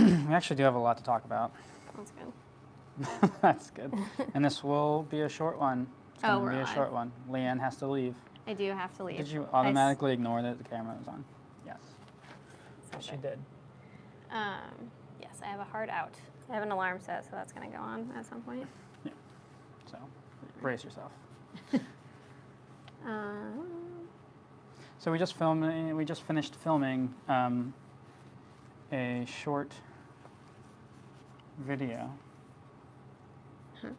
We actually do have a lot to talk about. That's good. That's good. And this will be a short one. It's going to be a live. short one. Leanne has to leave. I do have to leave. Did you automatically ignore that the camera was on? Yes. So She did. Yes, I have a hard out. I have an alarm set, so that's going to go on at some point. Yeah. So, brace yourself. So we just finished filming a short video. Huh.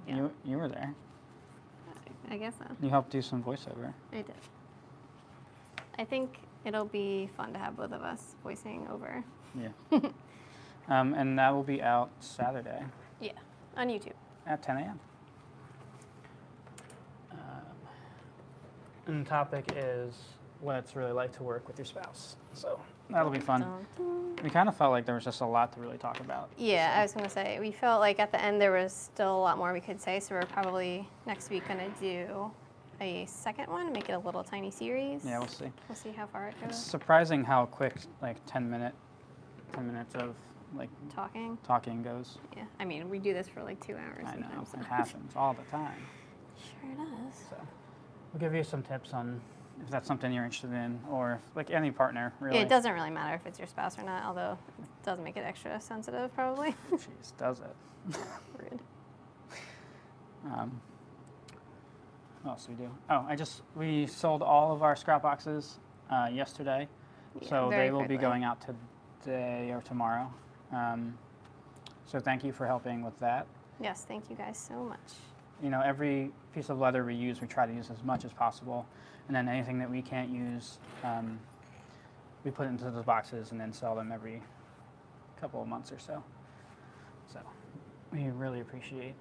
Yeah. You were there. I guess so. You helped do some voiceover. I did. I think it'll be fun to have both of us voicing over. Yeah. And that will be out Saturday Yeah, on YouTube. at 10 a.m. And the topic is what it's really like to work with your spouse. So that'll be fun. Dun, dun. We kind of felt like there was just a lot to really talk about. Yeah, I was going to say, we felt like at the end there was still a lot more we could say, so we're probably next week going to do a second one, make it a little tiny series. Yeah, we'll see. We'll see how far it It's goes. surprising how quick like 10 minutes of like Talking. goes. Yeah, I mean, we do this for like 2 hours I know, sometimes. it happens all the time. Sure does. So we'll give you some tips on if that's something you're interested in, or like any partner, really. It doesn't really matter if it's your spouse or not, although it does make it extra sensitive, probably. Jeez, does it? Rude. What else do we do? Oh, we sold all of our scrap boxes yesterday, Yeah, so very they will be quickly. going out today or tomorrow. So thank you for helping with that. Yes, thank you guys so much. You know, every piece of leather we use, we try to use as much as possible, and then anything that we can't use, we put into those boxes and then sell them every couple of months or so. So we really appreciate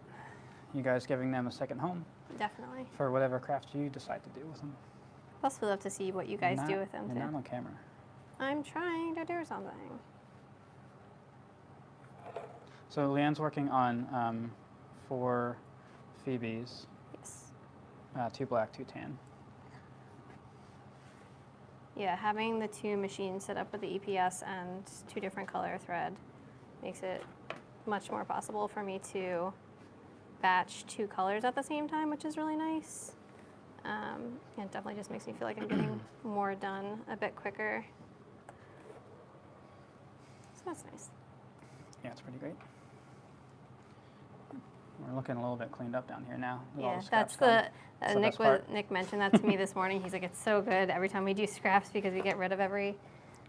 you guys giving them a second home Definitely. for whatever craft you decide to do with them. Plus, we'd love to see what you guys do with them, You're not too. on camera. I'm trying to do something. So Leanne's working on 4 Phoebes, Yes. 2 black, 2 tan. Yeah, having the 2 machines set up with the EPS and 2 different color thread makes it much more possible for me to batch 2 colors at the same time, which is really nice. It definitely just makes me feel like I'm getting more done a bit quicker. So that's nice. Yeah, it's pretty great. We're looking a little bit cleaned up down here now. with all Yeah, scraps that's the, gone. the best part. Nick mentioned that to me this morning. He's like, it's so good every time we do scraps because we get rid of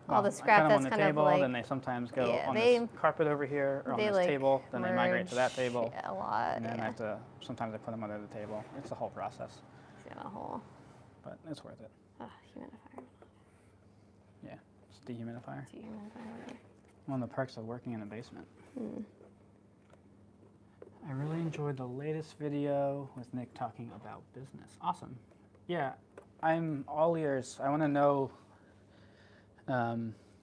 all the scrap I that's on the kind table, of like, then they sometimes go Yeah, on they- this carpet over here, or on they this like table, then they migrate to that merge, table, yeah, a lot, and then I yeah. have to, sometimes I put them under the table. It's a whole process, It's got a whole but it's worth it. humidifier, Yeah, it's a dehumidifier. dehumidifier. One of the perks of working in a basement. Hmm. I really enjoyed the latest video with Nick talking about business. Awesome. Yeah, I'm all ears. I want to know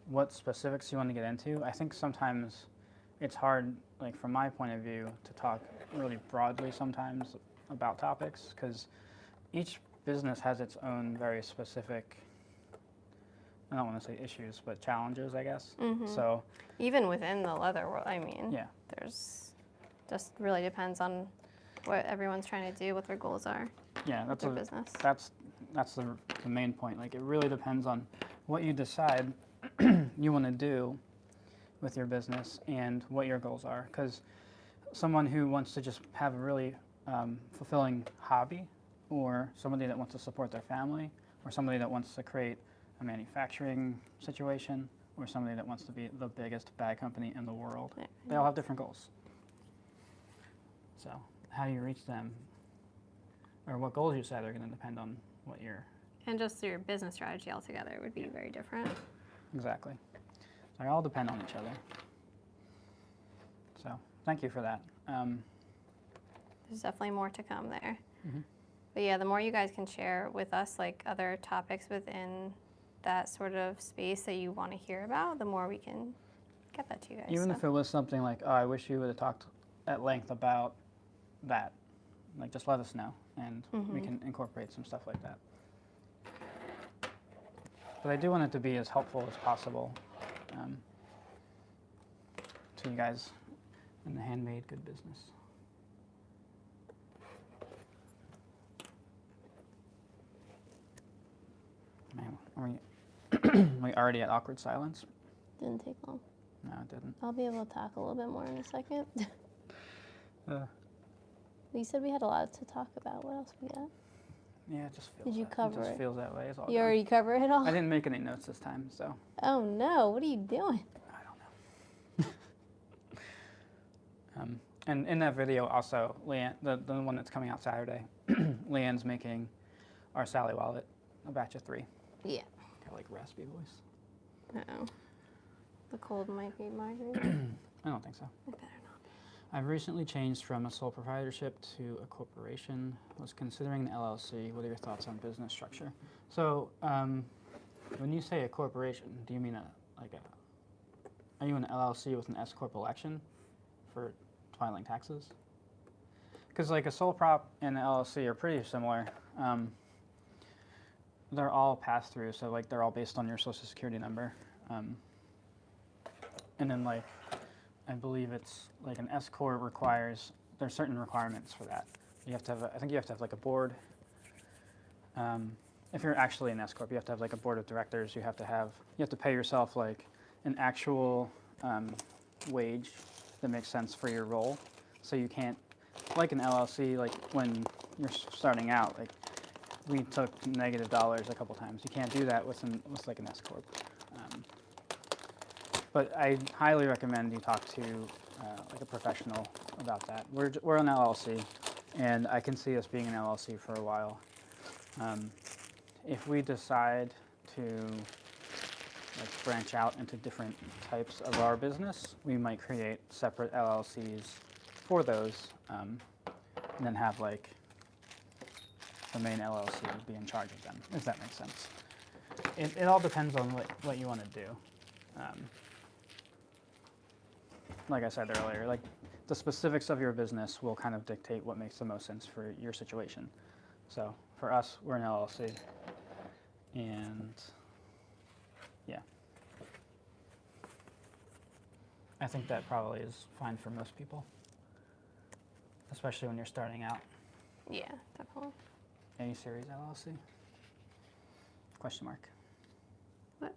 what specifics you want to get into. I think sometimes it's hard, like from my point of view, to talk really broadly sometimes about topics because each business has its own very specific, I don't want to say issues, but challenges, I guess. Mhm. So, Even within the leather world, I mean, yeah. there's just really depends on what everyone's trying to do, what their goals are Yeah, with that's their a, business. that's the main point. Like, it really depends on what you decide you want to do with your business and what your goals are. Because someone who wants to just have a really fulfilling hobby, or somebody that wants to support their family, or somebody that wants to create a manufacturing situation, or somebody that wants to be the biggest bag company in the world, Yeah. they all have different goals. So how you reach them, or what goals you set, are going to depend on what you're. And just your business strategy altogether would be very different. Exactly. So they all depend on each other. So thank you for that. There's definitely more to come there. Mhm. But yeah, the more you guys can share with us, like other topics within that sort of space that you want to hear about, the more we can get that to you guys. Even so. if it was something like, oh, I wish you would have talked at length about that, like just let us know, and we can incorporate some stuff like that. But I do want it to be as helpful as possible. to you guys in the handmade good business. Man, are we already at awkward silence? Didn't take long. No, it didn't. I'll be able to talk a little bit more in a second. Uh, You said we had a lot to talk about. What else we got? yeah, it just feels. Did you cover it? Just it? feels that way. It's all You good. already covered it all? I didn't make any notes this time, so Oh no, what are you doing? I don't know. And in that video, also, Leanne, the one that's coming out Saturday, Leanne's making our Sally wallet, a batch of 3. Yeah. Got like raspy voice. Uh-oh. The cold might be migrating. I don't think so. It better not. I've recently changed from a sole proprietorship to a corporation. Was considering an LLC. What are your thoughts on business structure? So, when you say a corporation, do you mean are you an LLC with an S corp election for filing taxes? Because like a sole prop and an LLC are pretty similar. They're all pass through, so like they're all based on your social security number. And then like, I believe it's like an S corp requires, there's certain requirements for that. You have to have, I think you have to have like a board. If you're actually an S corp, you have to have like a board of directors. You have to pay yourself like an actual wage that makes sense for your role. So you can't, like an LLC, like when you're starting out, like we took negative dollars a couple times. You can't do that with like an S corp. But I highly recommend you talk to like a professional about that. We're an LLC, and I can see us being an LLC for a while. If we decide to like branch out into different types of our business, we might create separate LLCs for those, and then have like the main LLC be in charge of them, if that makes sense. It all depends on what you want to do. Like I said earlier, like the specifics of your business will kind of dictate what makes the most sense for your situation. So for us, we're an LLC, and yeah, I think that probably is fine for most people, especially when you're starting out. Yeah, definitely. A series LLC? Question mark. What?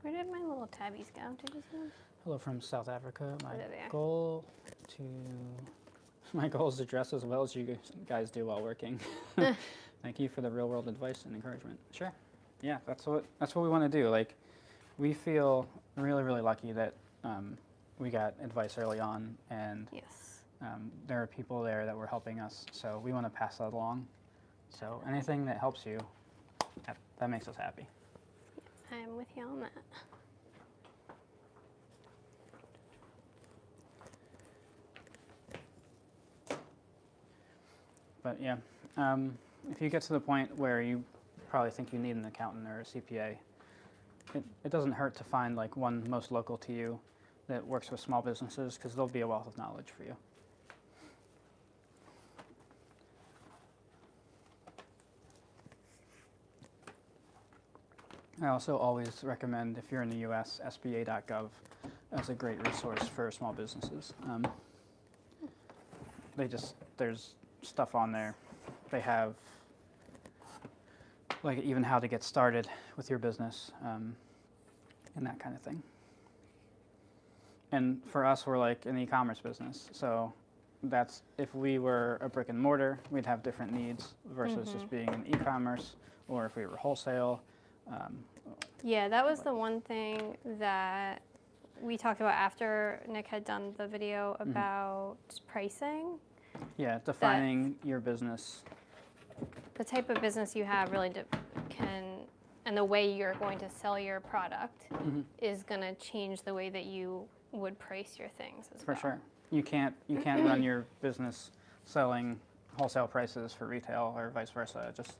Where did my little tabbies go? Did you see them? Hello from South Africa. There they are. My goal is to dress as well as you guys do while working. Thank you for the real world advice and encouragement. Sure. Yeah, that's what we want to do. Like, we feel really, really lucky that we got advice early on, and Yes. there are people there that were helping us. So we want to pass that along. So anything that helps you, that makes us happy. I'm with you on that. But yeah, if you get to the point where you probably think you need an accountant or a CPA, it doesn't hurt to find like one most local to you that works with small businesses, because they'll be a wealth of knowledge for you. I also always recommend, if you're in the US, SBA.gov as a great resource for small businesses. There's stuff on there. They have like even how to get started with your business, and that kind of thing. And for us, we're like an e-commerce business, so that's, if we were a brick and mortar, we'd have different needs versus just being an e-commerce, or if we were wholesale. Yeah, that was the one thing that we talked about after Nick had done the video about pricing. Yeah, defining your business. The type of business you have really and the way you're going to sell your product is going to change the way that you would price your things as well. For sure. You can't run your business selling wholesale prices for retail or vice versa. It just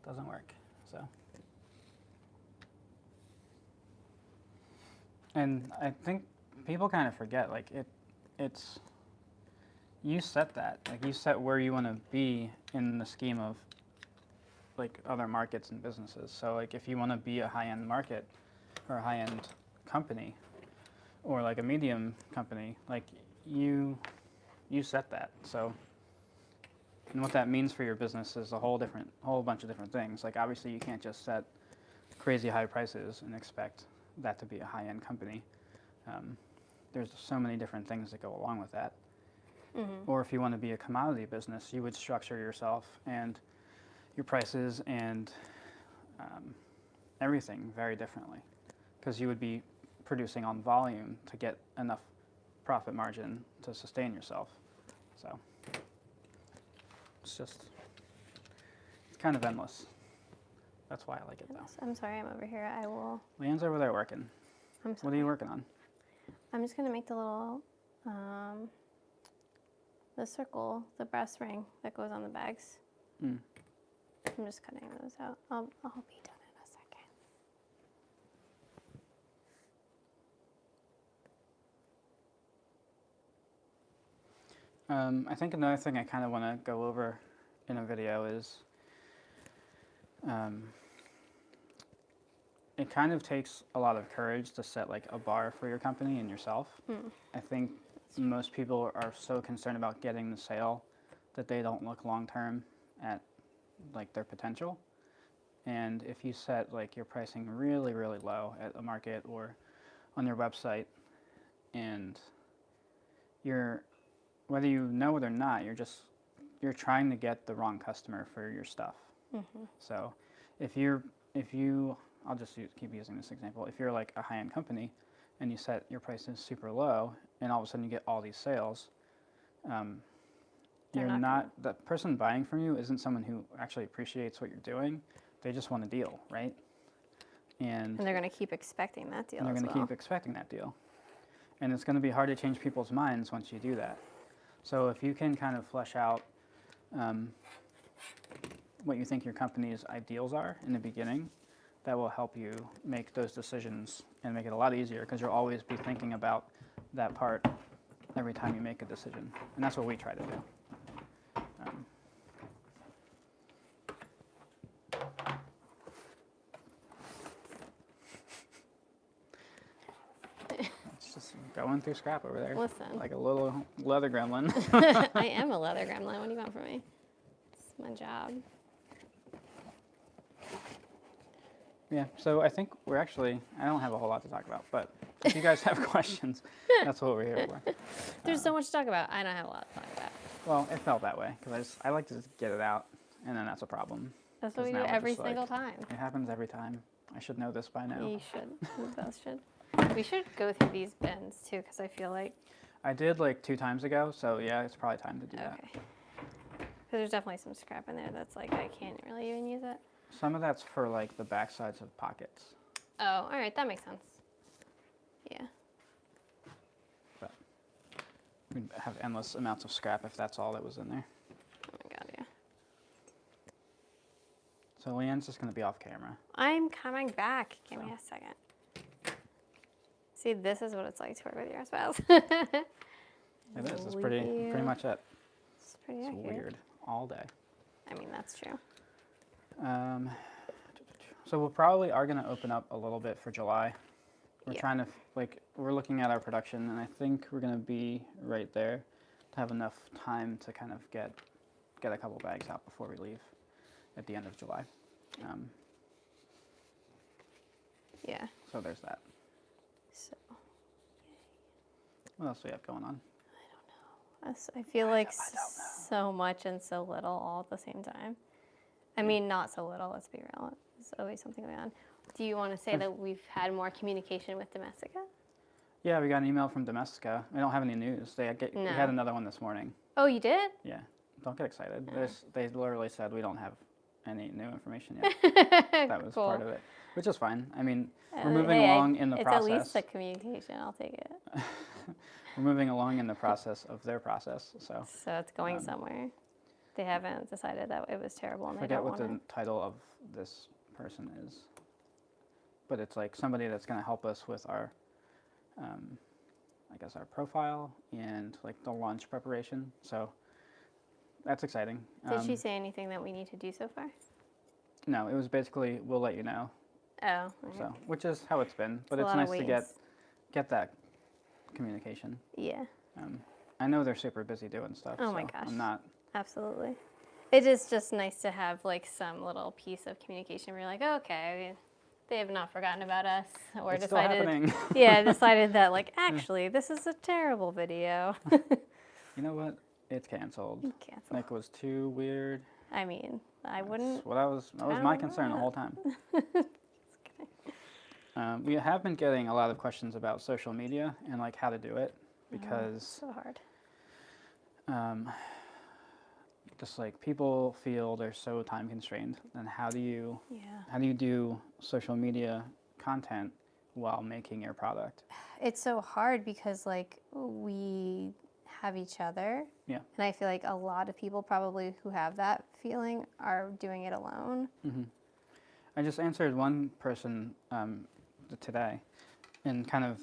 doesn't work. So. And I think people kind of forget, like it's you set that, like you set where you want to be in the scheme of like other markets and businesses. So like if you want to be a high-end market or a high-end company, or like a medium company, like you set that. So, and what that means for your business is a whole bunch of different things. Like obviously you can't just set crazy high prices and expect that to be a high-end company. There's so many different things that go along with that. Or if you want to be a commodity business, you would structure yourself and your prices and everything very differently, because you would be producing on volume to get enough profit margin to sustain yourself. So it's kind of endless. That's why I like it though. I'm sorry, I'm over here. I will. Leanne's over there working. I'm What sorry. are you working on? I'm just gonna make the little, the circle, the brass ring that goes on the bags. I'm just cutting those out. I'll be done in a second. I think another thing I kind of want to go over in a video is it kind of takes a lot of courage to set like a bar for your company and yourself. I think most people are so concerned about getting the sale that they don't look long term at like their potential. And if you set like your pricing really, really low at a market or on your website, and whether you know it or not, you're trying to get the wrong customer for your stuff. So if you I'll just keep using this example. If you're like a high-end company and you set your prices super low and all of a sudden you get all these sales, the person buying from you isn't someone who actually appreciates what you're doing. They just want a deal, right? And they're going to keep expecting that deal. They're going to keep expecting that deal. And it's going to be hard to change people's minds once you do that. So if you can kind of flesh out what you think your company's ideals are in the beginning, that will help you make those decisions and make it a lot easier, because you'll always be thinking about that part every time you make a decision. And that's what we try to do. It's just going through scrap over there. Listen. Like a little leather gremlin. I am a leather gremlin. What do you want from me? It's my job. Yeah, so I think I don't have a whole lot to talk about, but if you guys have questions, that's what we're here for. There's so much to talk about. I don't have a lot to talk about. Well, it felt that way, because I like to just get it out, and then that's a problem. That's what we 'Cause do now we're every just single time. It happens every time. I should know this by now. You should. We both should. We should go through these bins, too, because I feel like... I did like 2 times ago, so yeah, it's probably time to do that. Okay. Because there's definitely some scrap in there that's like, I can't really even use it. Some of that's for like the back sides of pockets. Oh, all right. That makes sense. Yeah. But we'd have endless amounts of scrap if that's all that was in there. Oh, my God, yeah. So Leanne's just going to be off camera. I'm coming back. Give me a second. See, this is what it's like to work with your spouse. It is. It's pretty much it. It's pretty It's accurate. weird. All day. I mean, that's true. So we probably are going to open up a little bit for July. We're trying to, we're looking at our production, and I think we're going to be right there to have enough time to kind of get a couple bags out before we leave at the end of July. Yeah. So there's that. So, What else do we have going on? I feel like so much and so little all at the same time. I mean, not so little, let's be real. There's always something going on. Do you want to say that we've had more communication with Domestica? Yeah, we got an email from Domestica. We don't have any news. We had another one this morning. Oh, you did? Yeah. Don't get excited. They literally said we don't have any new information yet. That was part of it, which is fine. I mean, we're moving along in the process. It's at least a communication. I'll take it. We're moving along in the process of their process. So it's going somewhere. They haven't decided that it was terrible, and I they forget don't what want the title of this person is, but it's like somebody that's going to help us with our, I guess, our profile and like the launch preparation. So that's exciting. Did she say anything that we need to do so far? No, it was basically we'll let you know. Oh. Okay. So which is how it's been, but It's it's a lot of nice to ways. get that communication. Yeah. I know they're super busy doing stuff. Oh my so gosh. I'm not. Absolutely. It is just nice to have like some little piece of communication where you're like, oh, okay, they have not forgotten about us, or It's still decided, happening. yeah, decided that like actually this is a terrible video. You know what? It's canceled. Cancel. Nick was too weird. I mean, I wouldn't. That was my concern the whole time. We have been getting a lot of questions about social media and like how to do it because So hard. just like people feel they're so time constrained, and how do you Yeah. do social media content while making your product? It's so hard because like we have each other. Yeah. And I feel like a lot of people probably who have that feeling are doing it alone. I just answered one person today, and kind of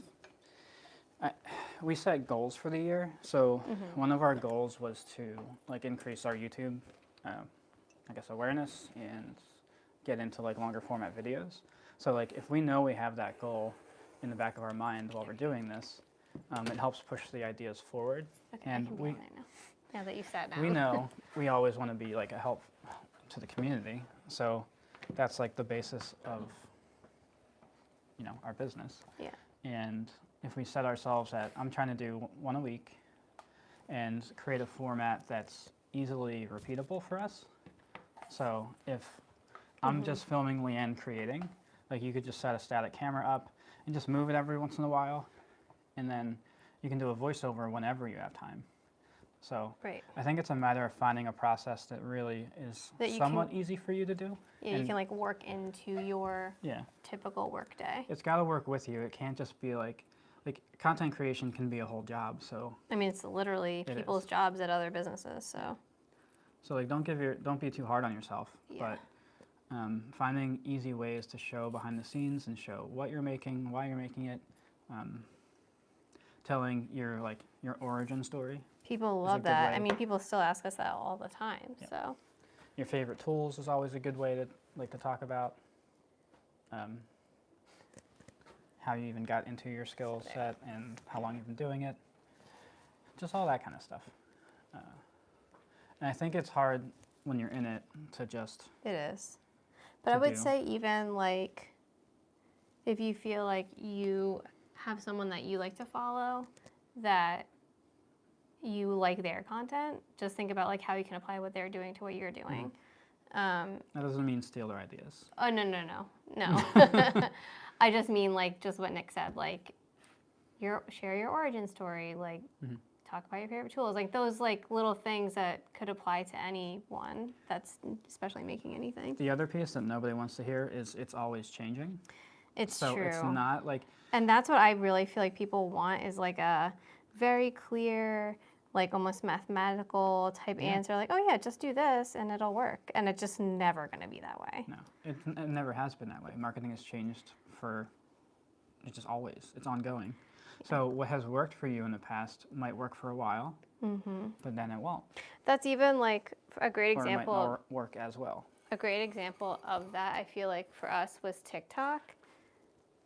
we set goals for the year. So one of our goals was to like increase our YouTube, I guess, awareness and get into like longer format videos. So like if we know we have that goal in the back of our mind while we're doing this, it helps push the ideas forward. Okay, And I can be we on there now that you've sat down. we know we always want to be like a help to the community. So that's like the basis of our business. Yeah. And if we set ourselves at, I'm trying to do one a week and create a format that's easily repeatable for us. So if I'm just filming Leanne creating, like you could just set a static camera up and just move it every once in a while. And then you can do a voiceover whenever you have time. So Right. I think it's a matter of finding a process that really is That you somewhat easy for you to do. Yeah, you And- can like work into your Yeah. typical work day. It's got to work with you. It can't just be like content creation can be a whole job. So I mean, it's literally It people's is. jobs at other businesses. So like don't be too hard on yourself. Yeah. But finding easy ways to show behind the scenes and show what you're making, why you're making it, telling your origin story. people a love good that. way. I mean, people still ask us that all the time. Yeah. So Your favorite tools is always a good way to talk about. How you even got into your skill set and how long you've been doing it. Just all that kind of stuff. And I think it's hard when you're in it to just. it is. But To I would do. say even like if you feel like you have someone that you like to follow, that you like their content, just think about like how you can apply what they're doing to what you're doing. That doesn't mean steal their ideas. Oh, no. I just mean like just what Nick said, like share your origin story, like talk about your favorite tools, like those like little things that could apply to anyone that's especially making anything. The other piece that nobody wants to hear is it's always changing. It's So true. it's not like And that's what I really feel like people want is like a very clear, like almost mathematical type answer, like, oh yeah, just do this and it'll work. And it's just never going to be that way. no, it never has been that way. Marketing has changed it's just always, it's ongoing. So what has worked for you in the past might work for a while, but then it won't. That's even like a great Or it might example. not work as well. A great example of that, I feel like for us, was TikTok.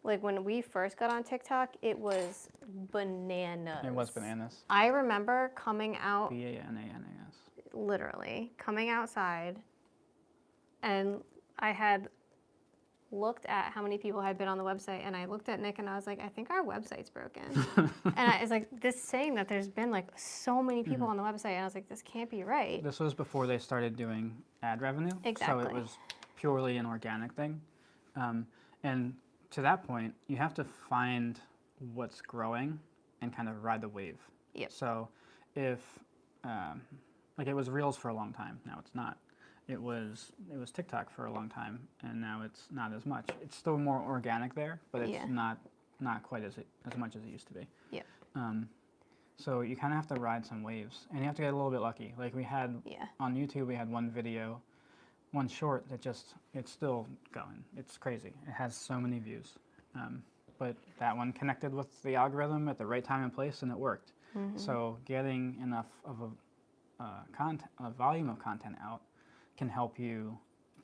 Like when we first got on TikTok, it was bananas. It was bananas. I remember coming out, Bananas. literally, coming outside, and I had looked at how many people had been on the website, and I looked at Nick and I was like, I think our website's broken. And I was like, this saying that there's been like so many people on the website, and I was like, this can't be right. This was before they started doing ad revenue. Exactly. So it was purely an organic thing. And to that point, you have to find what's growing and kind of ride the wave. Yep. So if, like it was Reels for a long time, now it's not. It was TikTok for a long time, and now it's not as much. It's still more organic there, but it's Yeah. not quite as much as it used to be. Yep. So you kind of have to ride some waves, and you have to get a little bit lucky. Like we had on YouTube, we had one video, one short that it's still going. It's crazy. It has so many views, but that one connected with the algorithm at the right time and place, and it worked. So getting enough of a volume of content out can help you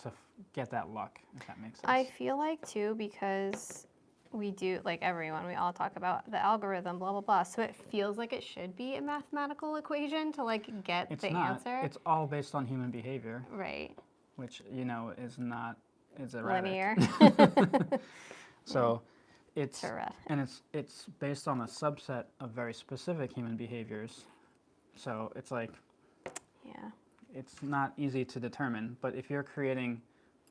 to get that luck, if that makes sense. I feel like too, because we do, like everyone, we all talk about the algorithm, blah, blah, blah. So it feels like it should be a mathematical equation to like get It's the not. answer. It's all based on human behavior, Right. which, is erratic. Linear. So it's, Correct. and it's based on a subset of very specific human behaviors. So it's like, Yeah. it's not easy to determine, but if you're creating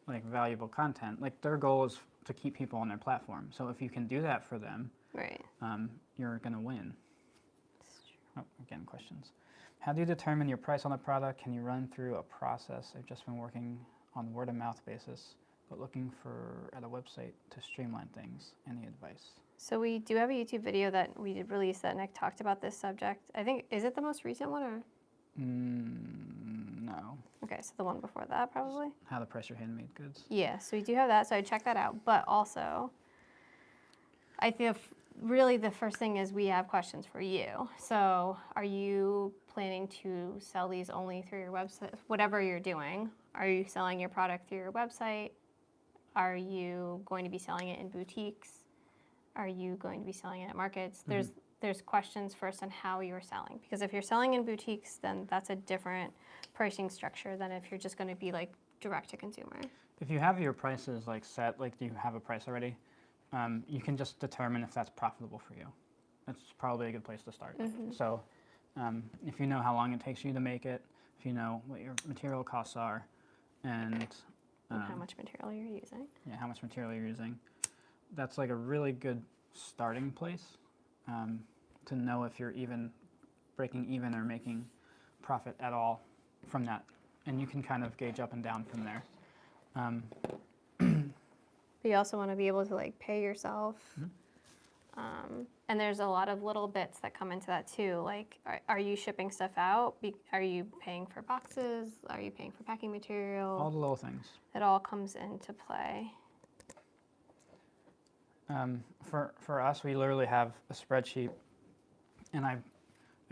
like valuable content, like their goal is to keep people on their platform. So if you can do that for them, Right. you're gonna win. Oh, again, questions. How do you determine your price on a product? Can you run through a process? I've just been working on word of mouth basis, but looking at a website to streamline things. Any advice? So we do have a YouTube video that we did release that Nick talked about this subject. I think, is it the most recent one or? No. Okay, so the one before that probably? How to price your handmade goods. Yeah, so we do have that, so I check that out. But also, I think really the first thing is we have questions for you. So are you planning to sell these only through your website, whatever you're doing? Are you selling your product through your website? Are you going to be selling it in boutiques? Are you going to be selling it at markets? There's questions first on how you're selling. Because if you're selling in boutiques, then that's a different pricing structure than if you're just going to be like direct to consumer. If you have your prices like set, like do you have a price already, you can just determine if that's profitable for you. That's probably a good place to start. So if you know how long it takes you to make it, if you know what your material costs are, and How much material you're using. yeah, how much material you're using, that's like a really good starting place to know if you're even breaking even or making profit at all from that. And you can kind of gauge up and down from there. But you also want to be able to like pay yourself. And there's a lot of little bits that come into that too. Like, are you shipping stuff out? Are you paying for boxes? Are you paying for packing material? All the little things. It all comes into play. For us, we literally have a spreadsheet, and I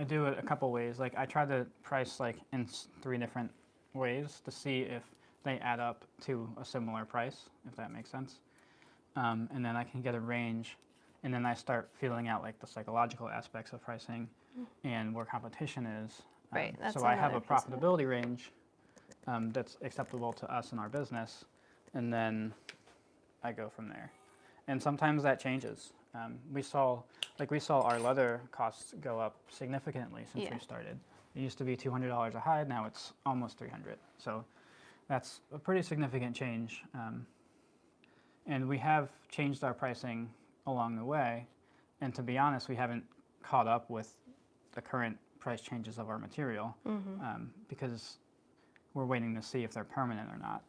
do it a couple ways. Like I try to price like in 3 different ways to see if they add up to a similar price, if that makes sense. And then I can get a range, and then I start feeling out like the psychological aspects of pricing and where competition is. Right, that's so I have a another piece of it. profitability range that's acceptable to us in our business, and then I go from there. And sometimes that changes. We saw our leather costs go up significantly since Yeah. we started. It used to be $200 a hide, now it's almost $300. So that's a pretty significant change. And we have changed our pricing along the way. And to be honest, we haven't caught up with the current price changes of our material because we're waiting to see if they're permanent or not.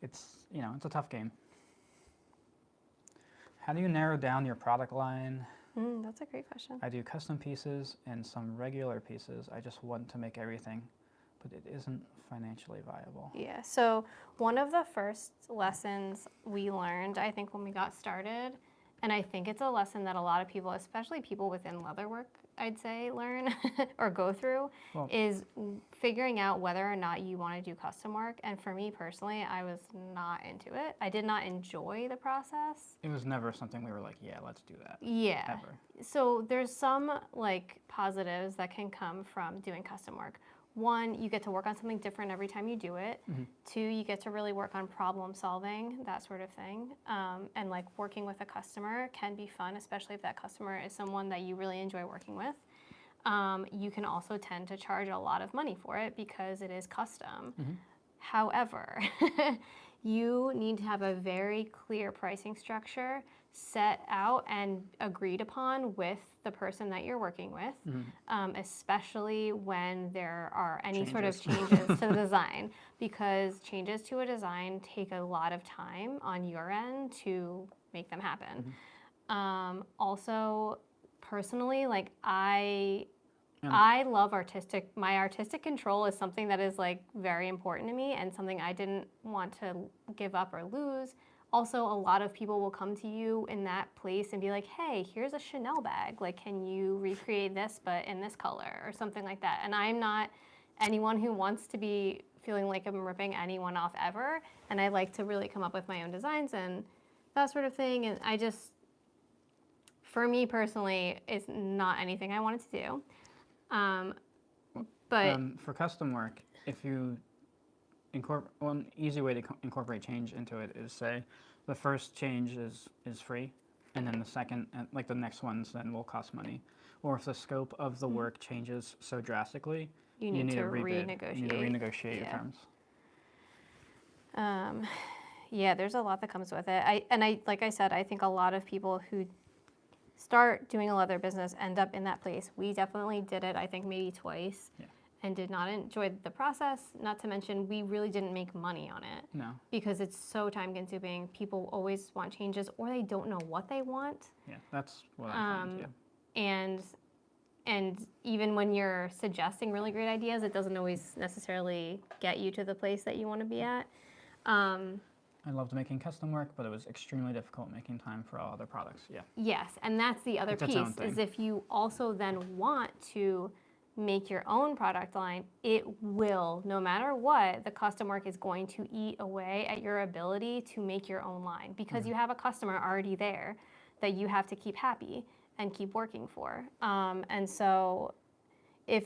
It's a tough game. How do you narrow down your product line? That's a great question. I do custom pieces and some regular pieces. I just want to make everything, but it isn't financially viable. Yeah, so one of the first lessons we learned, I think, when we got started, and I think it's a lesson that a lot of people, especially people within leatherwork, I'd say, learn or go through, is figuring out whether or not you want to do custom work. And for me personally, I was not into it. I did not enjoy the process. It was never something we were like, yeah, let's do that. Yeah. Ever. So there's some like positives that can come from doing custom work. 1, you get to work on something different every time you do it. 2, you get to really work on problem solving, that sort of thing. And like working with a customer can be fun, especially if that customer is someone that you really enjoy working with. You can also tend to charge a lot of money for it because it is custom. However, you need to have a very clear pricing structure set out and agreed upon with the person that you're working with, especially when there are any sort of changes to the design, because changes to a design take a lot of time on your end to make them happen. Also, personally, like I love my artistic control is something that is like very important to me and something I didn't want to give up or lose. Also, a lot of people will come to you in that place and be like, hey, here's a Chanel bag. Like, can you recreate this but in this color or something like that? And I'm not anyone who wants to be feeling like I'm ripping anyone off ever. And I like to really come up with my own designs, and that sort of thing. And for me personally, it's not anything I wanted to do. But For custom work, if you one easy way to incorporate change into it is say the first change is free, and then the second, like the next ones, then will cost money. Or if the scope of the work changes so drastically, you need to rebid. renegotiate. You need to renegotiate your Yeah. terms. Yeah, there's a lot that comes with it. Like I said, I think a lot of people who start doing a leather business end up in that place. We definitely did it, I think maybe twice, Yeah. and did not enjoy the process. Not to mention, we really didn't make money on it. No. Because it's so time consuming. People always want changes, or they don't know what they want. Yeah, that's what I find too. And even when you're suggesting really great ideas, it doesn't always necessarily get you to the place that you want to be at. I loved making custom work, but it was extremely difficult making time for all other products. Yeah. Yes, and that's the other It's its own piece, thing. is if you also then want to make your own product line, it will, no matter what, the custom work is going to eat away at your ability to make your own line, because you have a customer already there that you have to keep happy and keep working for. And so if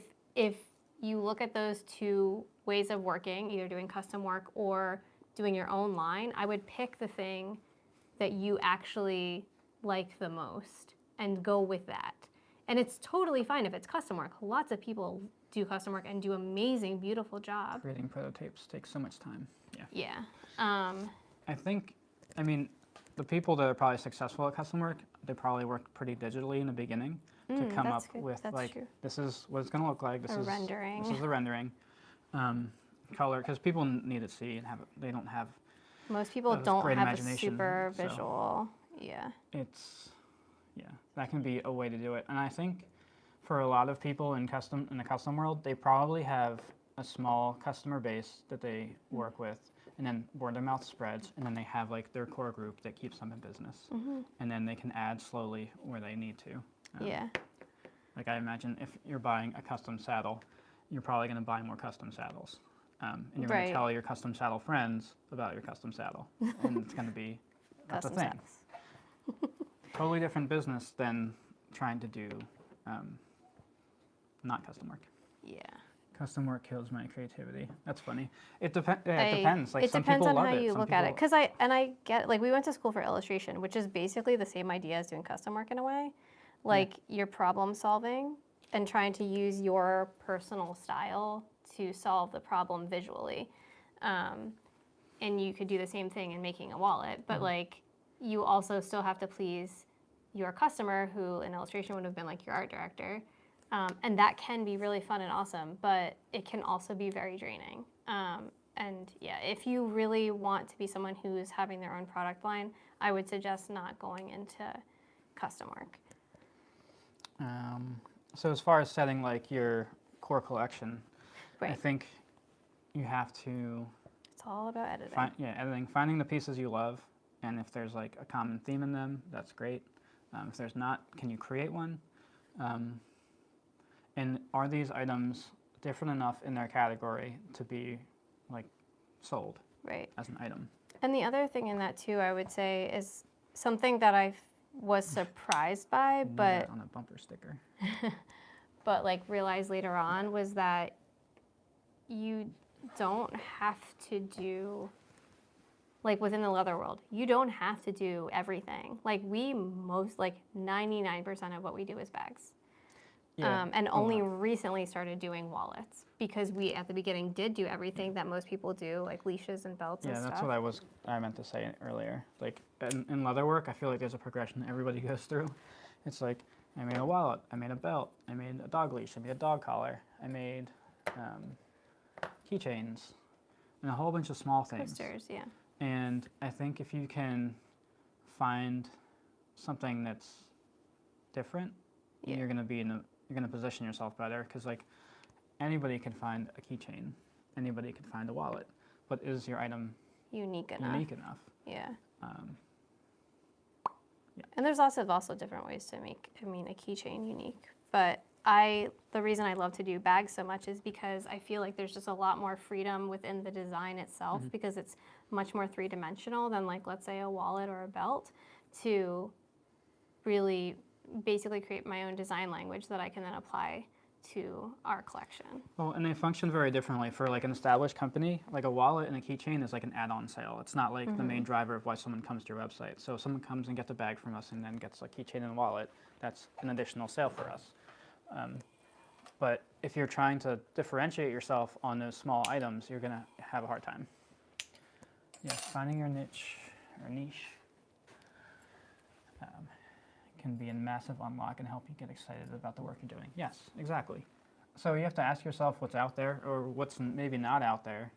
you look at those two ways of working, either doing custom work or doing your own line, I would pick the thing that you actually like the most and go with that. And it's totally fine if it's custom work. Lots of people do custom work and do amazing, beautiful job. Creating prototypes takes so much time. Yeah. Yeah. I think, I mean, the people that are probably successful at custom work, they probably worked pretty digitally in the beginning to come up that's good. with That's like, true. this is what it's going to look like. This A is rendering. This is the rendering. Color, because people need to see and they don't have. Most people That's don't great have a imagination, super so- visual. Yeah. Yeah, that can be a way to do it. And I think for a lot of people in the custom world, they probably have a small customer base that they work with, and then word of mouth spreads, and then they have like their core group that keeps them in business, and then they can add slowly where they need to. Yeah. Like I imagine if you're buying a custom saddle, you're probably going to buy more custom saddles, and you're going Right. to tell your custom saddle friends about your custom saddle, and it's going to be that's Custom the thing. sets. Totally different business than trying to do not custom work. Yeah. Custom work kills my creativity. That's funny. It depends. Like It some depends people on love how it. you Some look at it. people- Because I get, like, we went to school for illustration, which is basically the same idea as doing custom work in a way. Like, you're problem solving and trying to use your personal style to solve the problem visually. And you could do the same thing in making a wallet, but like, you also still have to please your customer, who in illustration would have been like your art director. And that can be really fun and awesome, but it can also be very draining. And yeah, if you really want to be someone who's having their own product line, I would suggest not going into custom work. So as far as setting like your core collection, I Right. think you have to It's all about editing. editing, finding the pieces you love, and if there's like a common theme in them, that's great. If there's not, can you create one? And are these items different enough in their category to be like sold Right. as an item? And the other thing in that too, I would say, is something that I was surprised by, You need but that on a bumper sticker. like realized later on, was that you don't have to do, like within the leather world, you don't have to do everything. Like 99% of what we do is bags. And only recently started doing wallets, because we at the beginning did do everything that most people do, like leashes and belts and Yeah, stuff. that's what I meant to say earlier. Like in leatherwork, I feel like there's a progression that everybody goes through. It's like, I made a wallet, I made a belt, I made a dog leash, I made a dog collar, I made keychains, and a whole bunch of small things. Coasters, yeah. And I think if you can find something that's different, Yeah. you're gonna position yourself better, because like anybody can find a keychain, anybody can find a wallet, but is your item Unique enough. unique enough? Yeah. Yeah. And there's also different ways to make, a keychain unique. But the reason I love to do bags so much is because I feel like there's just a lot more freedom within the design itself because it's much more three-dimensional than like, let's say, a wallet or a belt, to really basically create my own design language that I can then apply to our collection. Well, and they function very differently. For like an established company, like a wallet and a keychain is like an add-on sale. It's not like the main driver of why someone comes to your website. So if someone comes and gets a bag from us and then gets a keychain and a wallet, that's an additional sale for us. But if you're trying to differentiate yourself on those small items, you're going to have a hard time. Yes, finding your niche or niche can be a massive unlock and help you get excited about the work you're doing. Yes, exactly. So you have to ask yourself what's out there or what's maybe not out there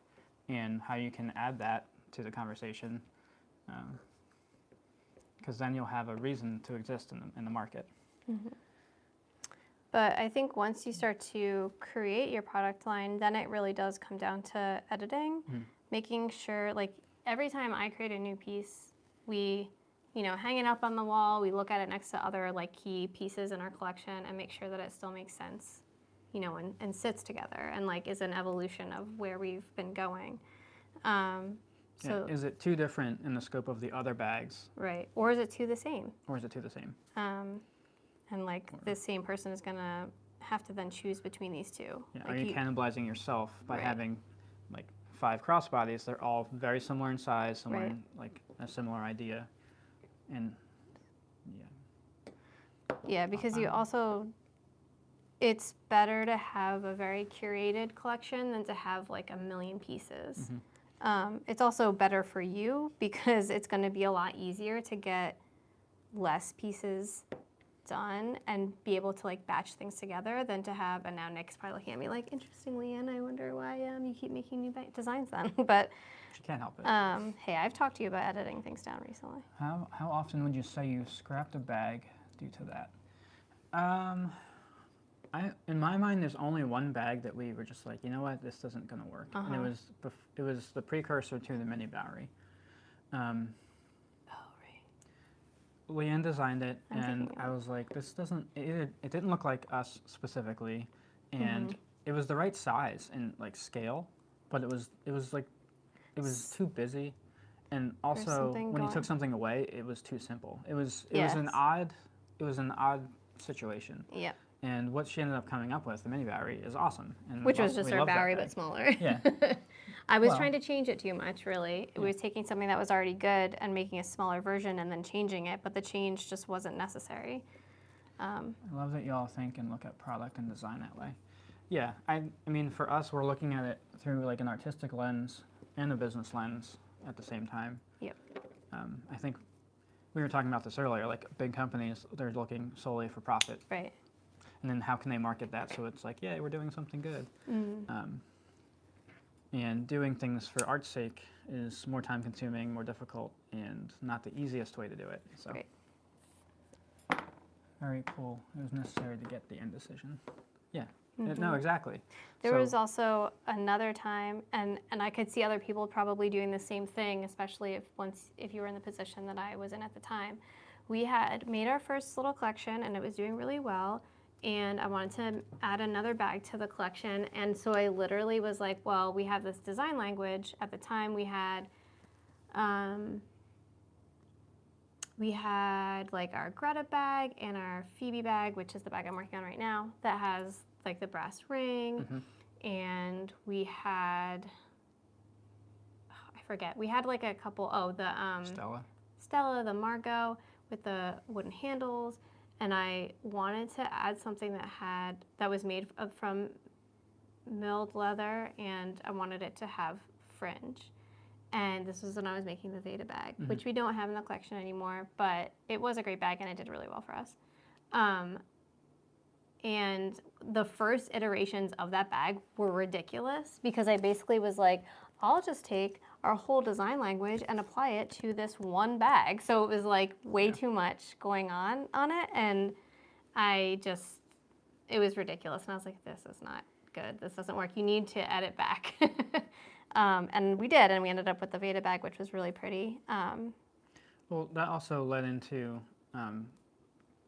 and how you can add that to the conversation, because then you'll have a reason to exist in the market. But I think once you start to create your product line, then it really does come down to editing, making sure, like, every time I create a new piece, we, hang it up on the wall, we look at it next to other, like, key pieces in our collection and make sure that it still makes sense, and sits together and, like, is an evolution of where we've been going. So is it too different in the scope of the other bags? Right. Or is it two the same? Or is it too the same? And like this same person is going to have to then choose between these two. Yeah. Like Are you cannibalizing yourself by having like 5 crossbodies? They're all very similar in size, similar in like a similar idea. And yeah, because you also, it's better to have a very curated collection than to have like a million pieces. It's also better for you because it's going to be a lot easier to get less pieces done and be able to like batch things together than to have, and now Nick's probably looking at me like, interesting, Leanne, I wonder why you keep making new designs then. But you can't help it. hey, I've talked to you about editing things down recently. How often would you say you scrapped a bag due to that? In my mind, there's only one bag that we were just like, you know what, this isn't going to work. And it was the precursor to the mini Bowery. Leanne designed it, and I was like, this doesn't, it didn't look like us specifically, and it was the right size and like scale, but it was too busy, and also when you took something away, it was too simple. It was an odd situation. Yeah. And what she ended up coming up with, the mini Bowery, is awesome. And which was just our Bowery, but smaller. Yeah. I was trying to change it too much, really. It was taking something that was already good and making a smaller version and then changing it, but the change just wasn't necessary. I love that y'all think and look at product and design that way. Yeah, I mean, for us, we're looking at it through like an artistic lens and a business lens at the same time. Yep. I think we were talking about this earlier, like big companies, they're looking solely for profit. Right. And then how can they market that so it's like, yeah, we're doing something good. And doing things for art's sake is more time consuming, more difficult, and not the easiest way to do it. So, Great. Very cool. It was necessary to get the end decision. Yeah. No, exactly. There was also another time, and I could see other people probably doing the same thing, especially if you were in the position that I was in at the time. We had made our first little collection, and it was doing really well. And I wanted to add another bag to the collection, and so I literally was like, well, we have this design language. At the time we had like our Greta bag and our Phoebe bag, which is the bag I'm working on right now, that has like the brass ring, and we had, I forget, we had like a couple, the Stella, the Margot with the wooden handles. And I wanted to add something that was made from milled leather, and I wanted it to have fringe. And this was when I was making the Veda bag, which we don't have in the collection anymore, but it was a great bag and it did really well for us. And the first iterations of that bag were ridiculous because I basically was like, I'll just take our whole design language and apply it to this one bag. So it was like way too much going on it, and it was ridiculous. And I was like, this is not good. This doesn't work. You need to edit back. And we did, and we ended up with the Veda bag, which was really pretty. Well, that also led into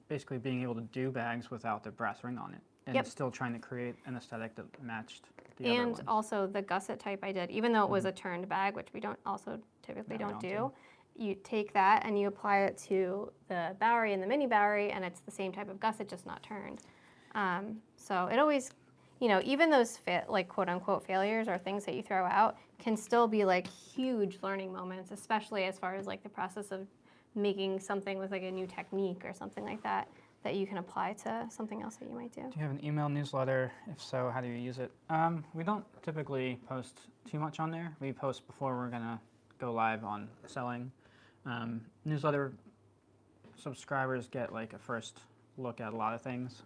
basically being able to do bags without the brass ring on it. and Yep. still trying to create an aesthetic that matched the other And ones. also the gusset type I did, even though it was a turned bag, which we don't also typically No, we don't don't do, you take that and you apply it to the Bowery and the mini Bowery, and it's the same type of gusset, just not turned. So it always, even those like quote unquote failures or things that you throw out can still be like huge learning moments, especially as far as like the process of making something with like a new technique or something like that that you can apply to something else that you might do. Do you have an email newsletter? If so, how do you use it? We don't typically post too much on there. We post before we're gonna go live on selling. Newsletter subscribers get like a first look at a lot of things.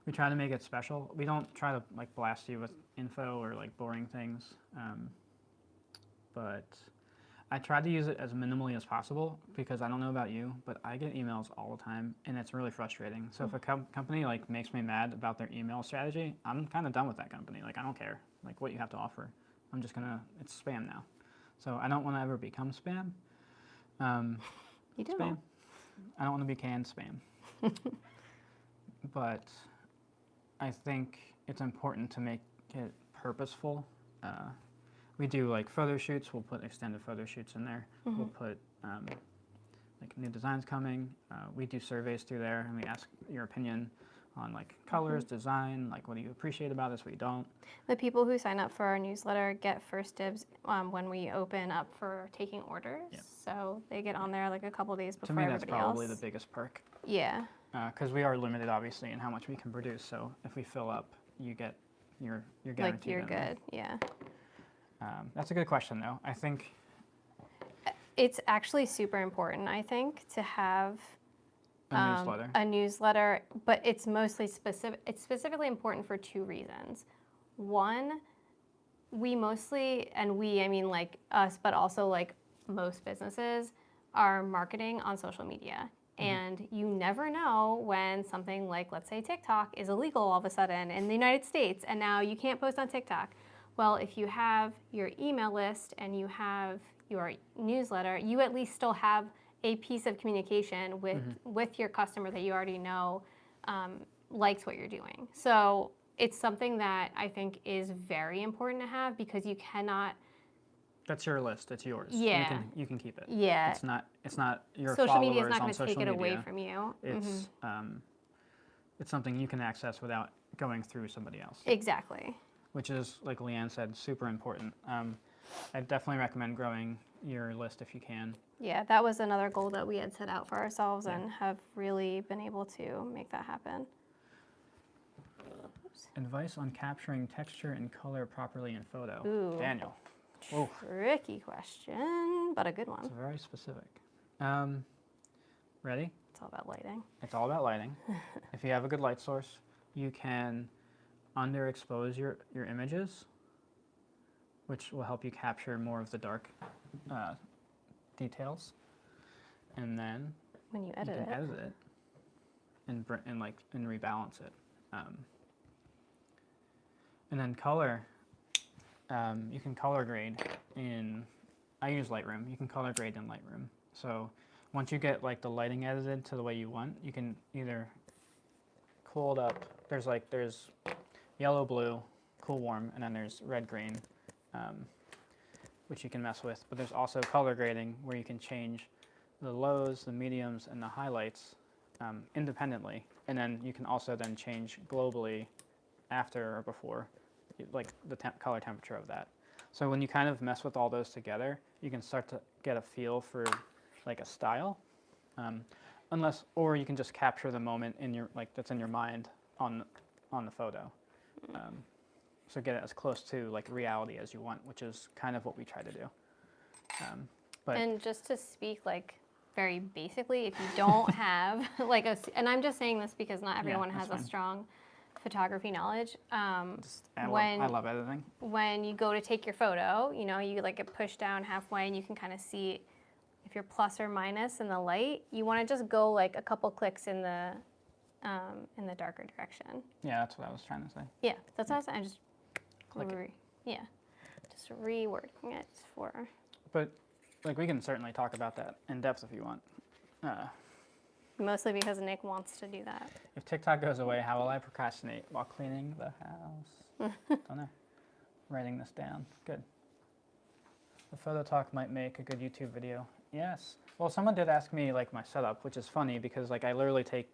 We try to make it special. We don't try to like blast you with info or like boring things, but I try to use it as minimally as possible because I don't know about you, but I get emails all the time and it's really frustrating. So if a company like makes me mad about their email strategy, I'm kind of done with that company. Like I don't care like what you have to offer. I'm just gonna, it's spam now. So I don't want to ever become spam. You do. Spam. I don't want to be canned spam. But I think it's important to make it purposeful. We do like photo shoots. We'll put extended photo shoots in there. We'll put like new designs coming. We do surveys through there, and we ask your opinion on like colors, design, like what do you appreciate about this, what you don't. The people who sign up for our newsletter get first dibs when we open up for taking orders. Yep. So they get on there like a couple days before To me, that's everybody probably else. the biggest perk. Yeah. Because we are limited, obviously, in how much we can produce. So if we fill up, you get you're guaranteed. Like you're in there. good. Yeah. That's a good question, though. I think It's actually super important, I think, to have a newsletter. a newsletter, but it's mostly specific. It's specifically important for two reasons. One, we mostly, and we, I mean like us, but also like most businesses, are marketing on social media. And you never know when something like, let's say, TikTok is illegal all of a sudden in the United States, and now you can't post on TikTok. Well, if you have your email list and you have your newsletter, you at least still have a piece of communication with your customer that you already know likes what you're doing. So it's something that I think is very important to have because you cannot. That's your list. It's yours. Yeah. You can keep it. Yeah. It's not your Social media is followers not on going to social take it media. away from you. It's something you can access without going through somebody else. Exactly. Which is, like Leanne said, super important. I definitely recommend growing your list if you can. Yeah, that was another goal that we had set out for ourselves and have really been able to make that happen. Oops. Advice on capturing texture and color properly in photo. Ooh. Daniel. Ooh. Tricky question, but a good one. It's very specific. Ready? It's all about lighting. It's all about lighting. If you have a good light source, you can underexpose your images, which will help you capture more of the dark details. And then When you you edit can it. edit it and rebalance it. And then color, you can color grade in, I use Lightroom, you can color grade in Lightroom. So once you get like the lighting edited to the way you want, you can either cool it up, there's yellow, blue, cool, warm, and then there's red, green, which you can mess with. But there's also color grading where you can change the lows, the mediums, and the highlights independently. And then you can also then change globally after or before, like the color temperature of that. So when you kind of mess with all those together, you can start to get a feel for like a style. Or you can just capture the moment in your that's in your mind on the photo. So get it as close to like reality as you want, which is kind of what we try to do. And just to speak like very basically, if you don't have like and I'm just saying this because not everyone has a strong photography knowledge. I love editing. When you go to take your photo, you like get pushed down halfway and you can kind of see if you're plus or minus in the light. You want to just go like a couple clicks in the darker direction. Yeah, that's what I was trying to say. Yeah, that's what I was saying. Just click it. Yeah, just rewording it for. But like we can certainly talk about that in depth if you want. Mostly because Nick wants to do that. If TikTok goes away, how will I procrastinate while cleaning the house? Don't know. Writing this down. Good. The photo talk might make a good YouTube video. Yes. Well, someone did ask me like my setup, which is funny because like I literally take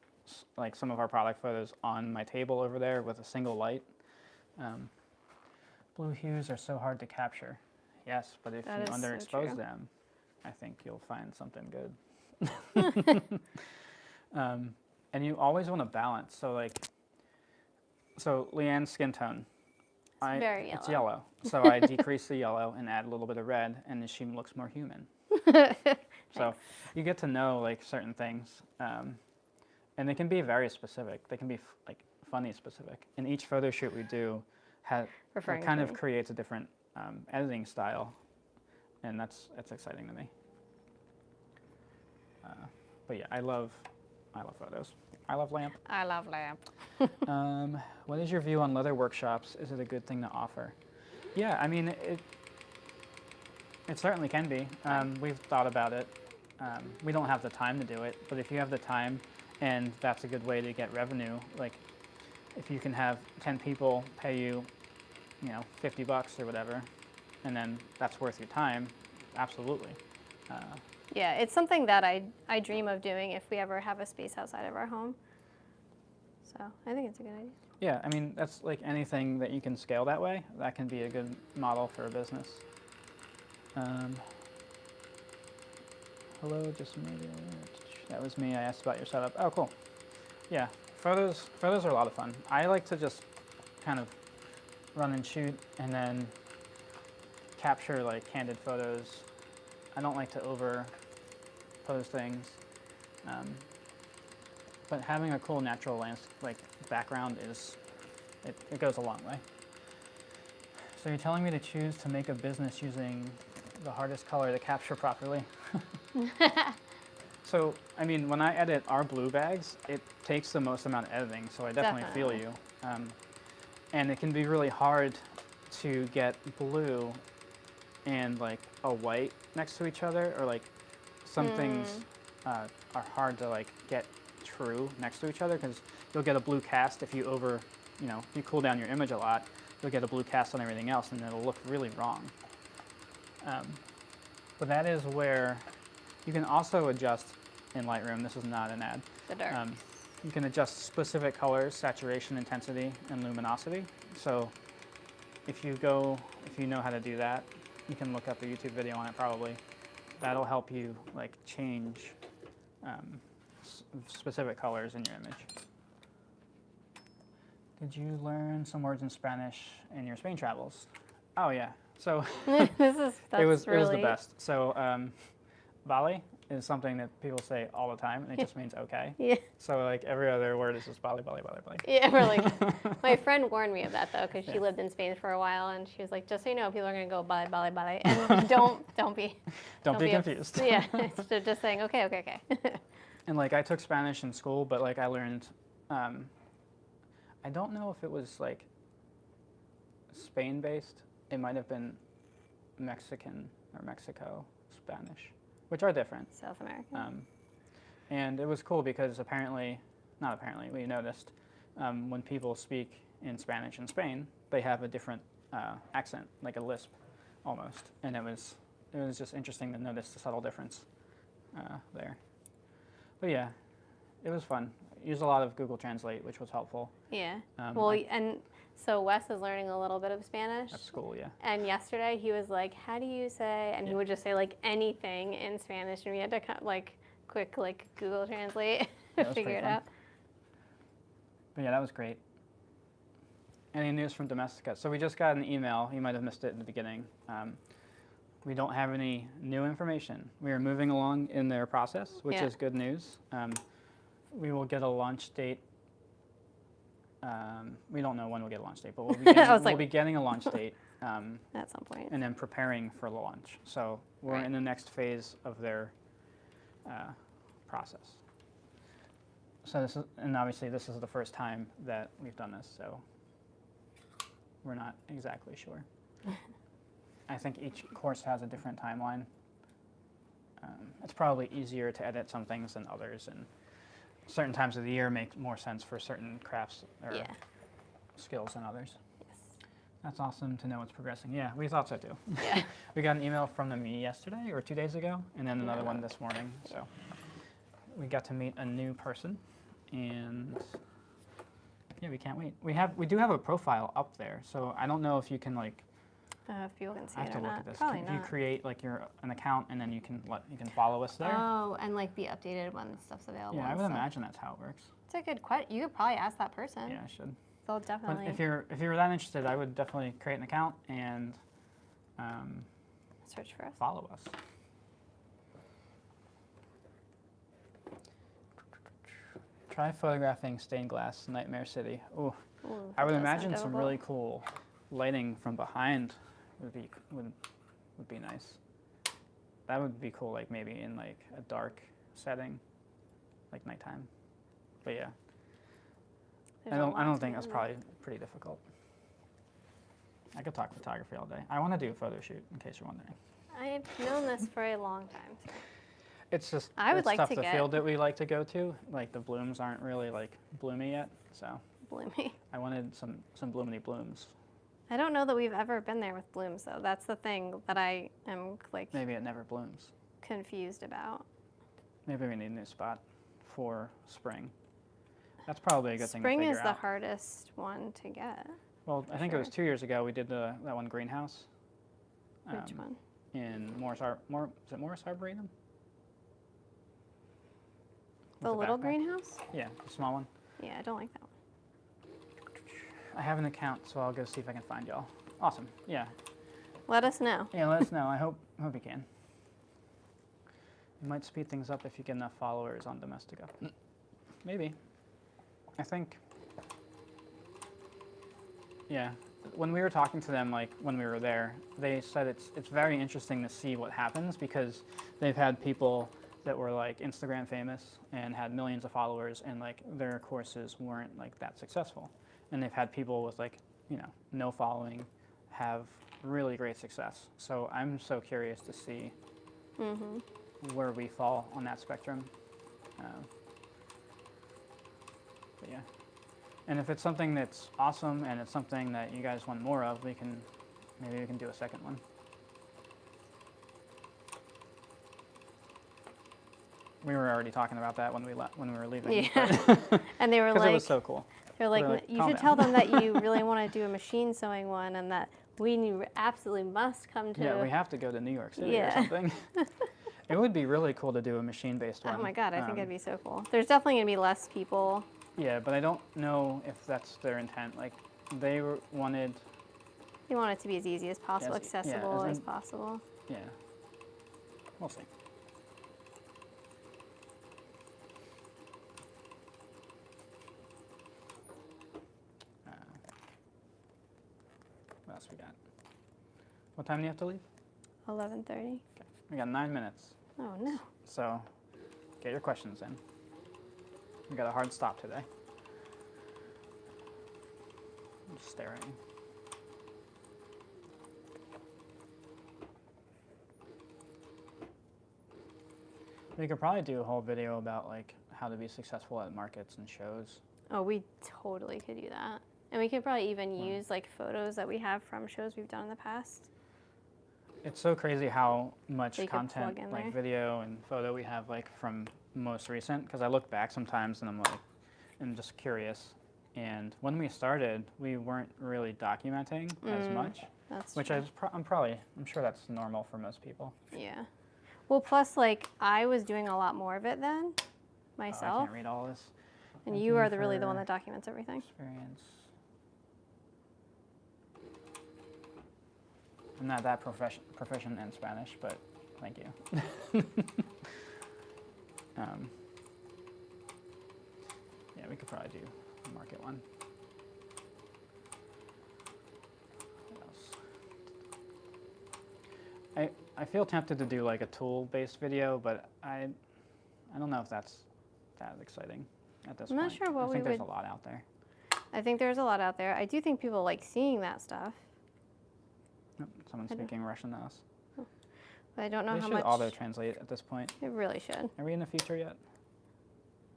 like some of our product photos on my table over there with a single light. Blue hues are so hard to capture. Yes, but if That you is so underexpose true. them, I think you'll find something good. And you always want to balance. So like, so Leanne's skin tone. Very It's yellow. yellow. So I decrease the yellow and add a little bit of red, and then she looks more human. So you get to know like certain things, and they can be very specific. They can be like funny specific. And each photo shoot we do Referring kind to of me. creates a different editing style, and that's exciting to me. But yeah, I love photos. I love lamp. I love lamp. What is your view on leather workshops? Is it a good thing to offer? Yeah, I mean, it certainly can be. We've thought about it. We don't have the time to do it, but if you have the time, and that's a good way to get revenue, like if you can have 10 people pay you, $50 or whatever, and then that's worth your time, absolutely. Yeah, it's something that I dream of doing if we ever have a space outside of our home. So I think it's a good idea. Yeah, I mean, that's like anything that you can scale that way, that can be a good model for a business. Hello, just maybe. That was me. I asked about your setup. Oh, cool. Yeah, photos are a lot of fun. I like to just kind of run and shoot and then capture like candid photos. I don't like to overpose things. But having a cool natural background it goes a long way. So you're telling me to choose to make a business using the hardest color to capture properly? So, I mean, when I edit our blue bags, it takes the most amount of editing, so I definitely feel you. And it can be really hard to get blue and like a white next to each other, or like some things are hard to like get true next to each other, because you'll get a blue cast if you if you cool down your image a lot, you'll get a blue cast on everything else and it'll look really wrong. But that is where you can also adjust in Lightroom. This is not an ad. The dark. You can adjust specific colors, saturation, intensity, and luminosity. So if you know how to do that, you can look up a YouTube video on it probably. That'll help you like change specific colors in your image. Did you learn some words in Spanish in your Spain travels? Oh yeah. So It was the best. So vale is something that people say all the time, and it just means okay. Yeah. So like every other word is just vale, vale, vale, vale. Yeah, we're like, my friend warned me of that though, because she lived in Spain for a while, and she was like, just so you know, people are gonna go bale, bale, bale, and don't be confused. Yeah, it's just saying okay, okay, okay. And like I took Spanish in school, but like I learned, I don't know if it was like Spain based. It might have been Mexican or Mexico Spanish, which are different. South American. And it was cool because we noticed when people speak in Spanish in Spain, they have a different accent, like a lisp almost. And it was just interesting to notice the subtle difference there. But yeah, it was fun. Used a lot of Google Translate, which was helpful. Yeah. And so Wes is learning a little bit of Spanish. At school, yeah. And yesterday he was like, how do you say, and he would just say like anything in Spanish, and we had to like quick like Google Translate to figure it out. But yeah, that was great. Any news from Domestica? So we just got an email. You might have missed it in the beginning. We don't have any new information. We are moving along in their process, which is good news. We will get a launch date. We don't know when we'll get a launch date, but we'll be getting a launch date at some point, and then preparing for the launch. So we're in the next phase of their process. So obviously this is the first time that we've done this, so we're not exactly sure. I think each course has a different timeline. It's probably easier to edit some things than others, and certain times of the year make more sense for certain crafts or Yeah. skills than others. Yes. That's awesome to know it's progressing. Yeah, we thought so too. Yeah. We got an email from them yesterday or 2 days ago, and then another one Yeah. this morning. So we got to meet a new person, and yeah, we can't wait. We do have a profile up there, so I don't know if you can like. If people can see I have it to or look not. at this. Probably If not. you create like an account, and then you can follow us there. Oh, and like be updated when stuff's available. Yeah, I and would stuff. imagine that's how it works. It's a good question. You could probably ask that person. Yeah, I should. They'll But definitely if you're that interested, I would definitely create an account and search for us. follow us. Try photographing stained glass Nightmare City. Ooh, Ooh, I would that does sound imagine some difficult. really cool lighting from behind would be nice. That would be cool, like maybe in like a dark setting, like nighttime. But yeah, There's I a don't lot to think do that's in probably pretty difficult. I could talk photography all day. I want to do a photo shoot, in case you're wondering. there. I've known this for a long time. So. It's just I would it's like tough to the get- field that we like to go to. Like the blooms aren't really like bloomy yet, so Bloomy. I wanted some bloomy blooms. I don't know that we've ever been there with blooms though. That's the thing that I am like Maybe it never blooms. confused about. Maybe we need a new spot for spring. That's probably a good thing to Spring figure is the out. hardest one to get. Well, I think it was sure. 2 years ago we did that one greenhouse. Which one? In is it Morris Arboretum? The With little backpack? greenhouse? Yeah, the small one. Yeah, I don't like that one. I have an account, so I'll go see if I can find y'all. Awesome. Yeah. Let us know. Yeah, let us know. I hope you can. It might speed things up if you get enough followers on Domestica. Maybe. I think. Yeah. When we were talking to them, like when we were there, they said it's very interesting to see what happens because they've had people that were like Instagram famous and had millions of followers and like their courses weren't like that successful. And they've had people with like, no following have really great success. So I'm so curious to see where we fall on that spectrum. But yeah. And if it's something that's awesome and it's something that you guys want more of, maybe we can do a second one. We were already talking about that when we were leaving. Yeah. And they were Because like, it was so cool. they're like, They're like, you "Calm should down." tell them that you really want to do a machine sewing one and that we absolutely must come to. Yeah, we have to go to New York City Yeah. or something. It would be really cool to do a machine-based one. Oh my god, I think it'd be so cool. There's definitely gonna be less people. Yeah, but I don't know if that's their intent. Like, they wanted. You want it to be as easy as possible, Yes, yeah, accessible as as in- possible. Yeah. We'll see. What else we got? What time do you have to leave? 11:30. We got 9 minutes. Oh no. So get your questions in. We got a hard stop today. I'm just staring. We could probably do a whole video about like how to be successful at markets and shows. Oh, we totally could do that. And we could probably even use like photos that we have from shows we've done in the past. It's so crazy how much That you could content, plug in like there. video and photo, we have like from most recent. Because I look back sometimes and I'm just curious. And when we started, we weren't really documenting as much, That's which true. I'm sure that's normal for most people. Yeah. Well, plus like I was doing a lot more of it then, Oh, I myself, can't read all this. and Thank you you are really the one for that documents everything. Experience. I'm not that proficient in Spanish, but thank you. Yeah, we could probably do a market one. What else? I feel tempted to do like a tool-based video, but I don't know if that's that exciting at this I'm point. not sure what I we think there's would- a lot out there. I think there's a lot out there. I do think people like seeing that stuff, Oh, someone's I don't- speaking Russian to us. but I don't know They how should much. auto-translate at this point. It really should. Are we in the future yet?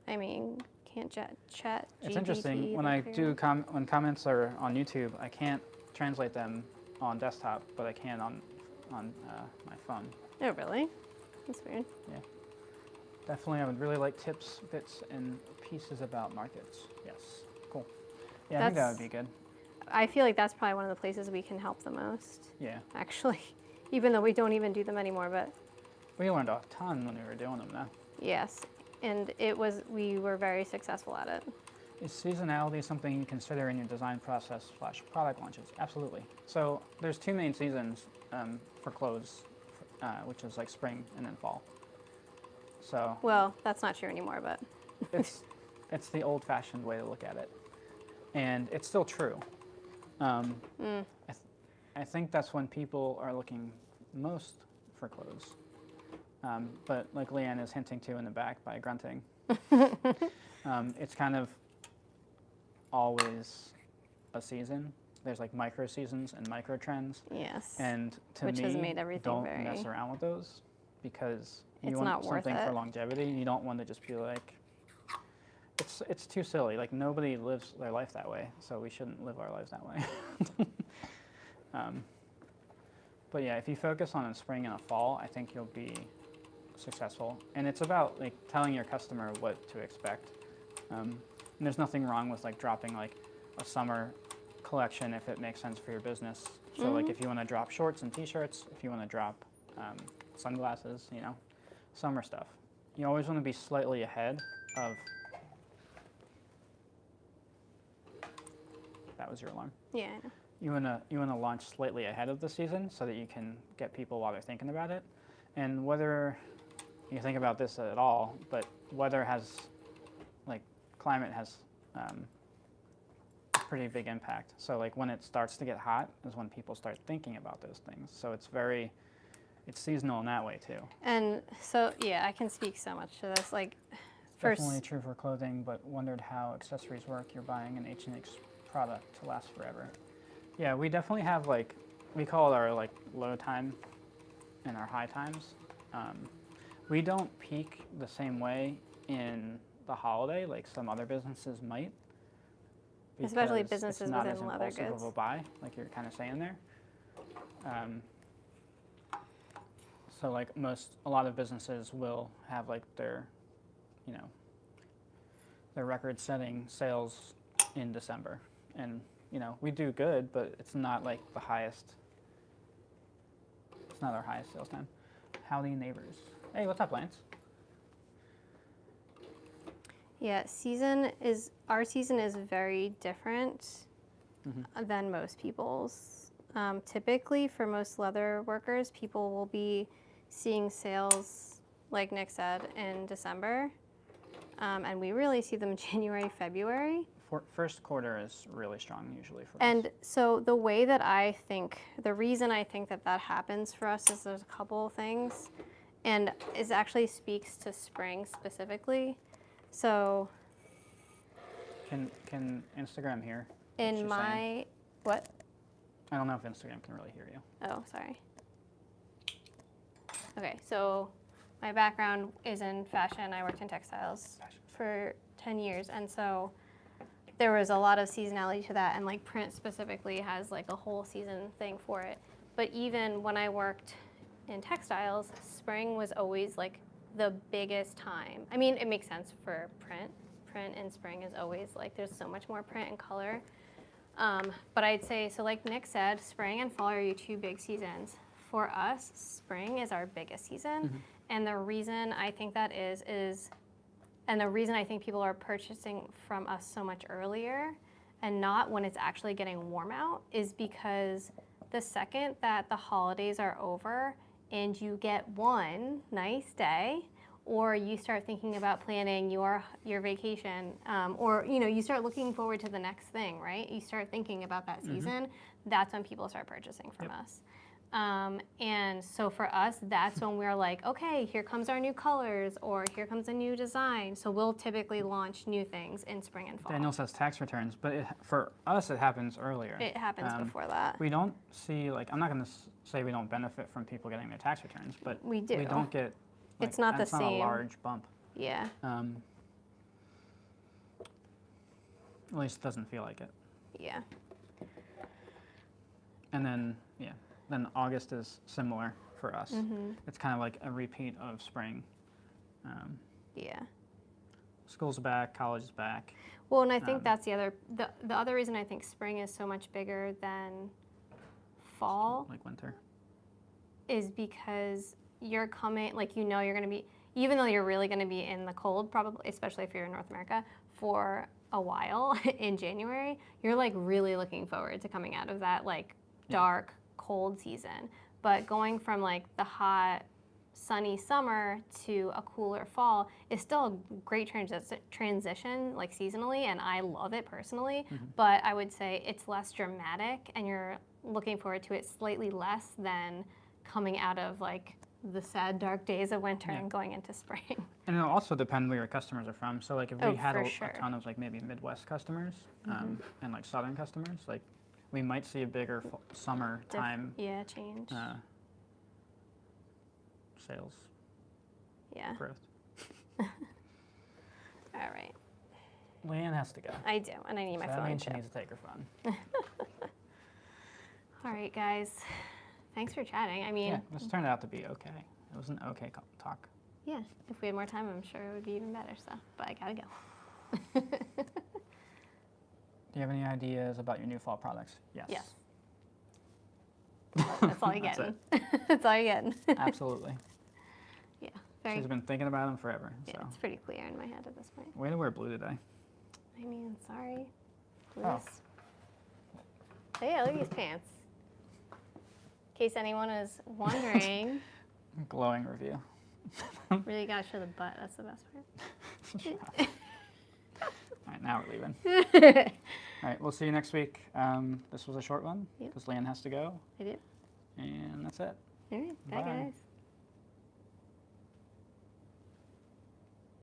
I mean, can't chat It's interesting when I do when comments are on YouTube, I can't translate them on desktop, but I can on my phone. Oh, really? That's weird. Yeah, definitely. I would really like tips, bits, and pieces about markets. Yes, cool. Yeah, I think that would be good. I feel like that's probably one of the places we can help the most. Yeah, Actually, even though we don't even do them anymore, but we learned a ton when we were doing them, though. yes, and we were very successful at it. Is seasonality something you consider in your design process / product launches? Absolutely. So there's two main seasons for clothes, which is like spring and then fall. So Well, that's not true anymore, but it's the old-fashioned way to look at it, and it's still true. I think that's when people are looking most for clothes. But like Leanne is hinting to in the back by grunting, it's kind of always a season. There's like micro seasons and micro trends. yes. And to Which me, has made everything don't very- mess around with those because you It's want not worth something for it. longevity. You don't want to just be like, it's too silly. Like nobody lives their life that way, so we shouldn't live our lives that way. But yeah, if you focus on a spring and a fall, I think you'll be successful. And it's about like telling your customer what to expect. And there's nothing wrong with like dropping like a summer collection if it makes sense for your business. So like if you want to drop shorts and t-shirts, if you want to drop sunglasses, you know, summer stuff. You always want to be slightly ahead of. That was your alarm. Yeah, I know. You wanna launch slightly ahead of the season so that you can get people while they're thinking about it. And whether you think about this at all, but weather has, like climate has a pretty big impact. So like when it starts to get hot is when people start thinking about those things. So it's seasonal in that way too. And so, yeah, I can speak so much to this. Like, Definitely true for clothing, but wondered how accessories work. You're buying an H&X product to last forever. Yeah, we definitely have like, we call it our like low time and our high times. We don't peak the same way in the holiday like some other businesses might. Especially because businesses it's not within as leather impulsive goods. of a buy, like you're kind of saying there. So like a lot of businesses will have like their, you know, their record-setting sales in December, and you know we do good, but it's not like the highest. It's not our highest sales time. Howdy neighbors. Hey, what's up, Lance? Yeah, our season is very different than most people's. Typically, for most leather workers, people will be seeing sales, like Nick said, in December, and we really see them January, February. First quarter is really strong usually for us. And so the reason I think that happens for us is there's a couple of things, and it actually speaks to spring specifically. So Can Instagram hear? in my, what? I don't know if Instagram can really hear you. Oh, sorry. Okay, so my background is in fashion. I worked in textiles for 10 years, and so there was a lot of seasonality to that, and like print specifically has like a whole season thing for it. But even when I worked in textiles, spring was always like the biggest time. I mean, it makes sense for print. Print in spring is always like there's so much more print and color. But I'd say, so like Nick said, spring and fall are your two big seasons. For us, spring is our biggest season. And the reason I think that and the reason I think people are purchasing from us so much earlier and not when it's actually getting warm out is because the second that the holidays are over and you get one nice day, or you start thinking about planning your vacation, or you start looking forward to the next thing, right? You start thinking about that season. That's when people start purchasing from us. And so for us, that's when we're like, okay, here comes our new colors, or here comes a new design. So we'll typically launch new things in spring and fall. Daniel says tax returns, but for us, it happens earlier. It happens before that. We don't see, like, I'm not going to say we don't benefit from people getting their tax returns, but We do. we don't get, like, It's not the that's not a same. large bump. Yeah. At least it doesn't feel like it. Yeah. And then, yeah, then August is similar for us. It's kind of like a repeat of spring. Yeah. School's back, college is back. Well, and I think that's the other reason I think spring is so much bigger than fall Like winter. is because you're coming, like, you know, you're going to be, even though you're really going to be in the cold, probably, especially if you're in North America, for a while in January, you're like really looking forward to coming out of that like dark, cold season. But going from like the hot, sunny summer to a cooler fall is still a great transition, like seasonally, and I love it personally. But I would say it's less dramatic, and you're looking forward to it slightly less than coming out of like the sad, dark days of winter and going into spring. And it'll also depend where your customers are from. So like if we had a sure. ton of like maybe Midwest customers and like Southern customers, like we might see a bigger summertime Change. sales growth. All right. Leanne has to go. I do, and I need my That phone means she too. needs to take her phone. All right, guys. Thanks for chatting. I mean, Yeah, this turned out to be okay. It was an okay talk. yeah, if we had more time, I'm sure it would be even better. So, but I gotta go. Do you have any ideas about your new fall products? Yes. Yes. That's all you're That's getting. That's all you're getting. Absolutely. Yeah. Very. She's been thinking about them forever. Yeah, So. it's pretty clear in my head at this point. Way to wear blue today. I mean, sorry. Oh. Please. Oh yeah, look at these pants. In case anyone is wondering, Glowing review. really gotta show the butt. That's the best part. All right, now we're leaving. All right, we'll see you next week. This was a short one Yep. because Leanne has to go, I do. and that's it. All right. Bye, Bye. guys.